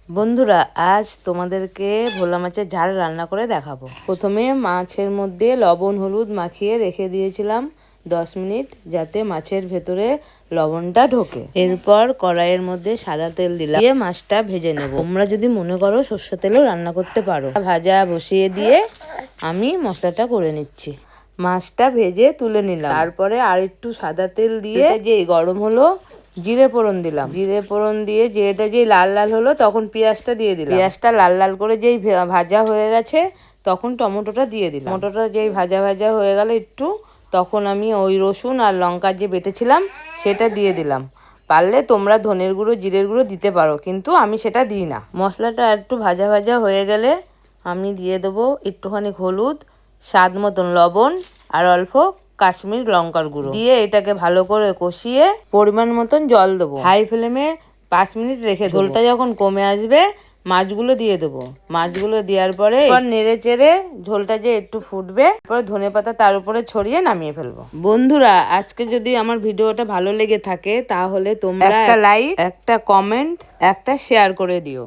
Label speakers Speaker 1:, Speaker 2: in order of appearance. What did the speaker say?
Speaker 1: বন্ধুরা, আজ তোমাদেরকে ভোলা মাছের ঝাল রান্না করে দেখাবো। প্রথমে মাছের মধ্যে লবণ হলুদ মাখিয়ে রেখে দিয়েছিলাম 10 মিনিট, যাতে মাছের ভেতরে লবণটা ঢোকে। এরপর কড়াইয়ের মধ্যে সাদা তেল দিলাম, দিয়ে মাছটা ভেজে নেব। তোমরা যদি মনে করো সর্ষে তেলেও রান্না করতে পারো। ভাজা বসিয়ে দিয়ে আমি মশলাটা করে নিচ্ছি। মাছটা ভেজে তুলে নিলাম, তারপরে আর একটু সাদা তেল দিয়ে যে গরম হলো জিরে ফোড়ন দিলাম। জিরে ফোড়ন দিয়ে জিরেটা যেই লাল লাল হলো তখন পেঁয়াজটা দিয়ে দিলাম। পেঁয়াজটা লাল লাল করে যেই ভাজা হয়ে গেছে তখন টমেটোটা দিয়ে দিলাম। টমেটোটা যেই ভাজা ভাজা হয়ে গেল একটু, তখন আমি ওই রসুন আর লঙ্কা যে বেটেছিলাম সেটা দিয়ে দিলাম। পারলে তোমরা ধনের গুঁড়ো জিরের গুঁড়ো দিতে পারো, কিন্তু আমি সেটা দিই না। মশলাটা একটু ভাজা ভাজা হয়ে গেলে আমি দিয়ে দেবো একটুখানি হলুদ, স্বাদ মতন লবণ আর অল্প কাশ্মীর লঙ্কার গুঁড়ো দিয়ে এটাকে ভালো করে কষিয়ে পরিমাণ মতন জল দেবো। হাই ফ্লেমে 5 মিনিট রেখে ঝোলটা যখন কমে আসবে মাছগুলো দিয়ে দেবো। মাছগুলো দেওয়ার পরে নেড়ে চেড়ে ঝোলটা যে একটু ফুটবে, তারপরে ধনেপাতা তার উপরে ছড়িয়ে নামিয়ে ফেলবো। বন্ধুরা, আজকে যদি আমার ভিডিওটা ভালো লেগে থাকে তাহলে তোমরা একটা লাইক, একটা কমেন্ট, একটা শেয়ার করে দিও।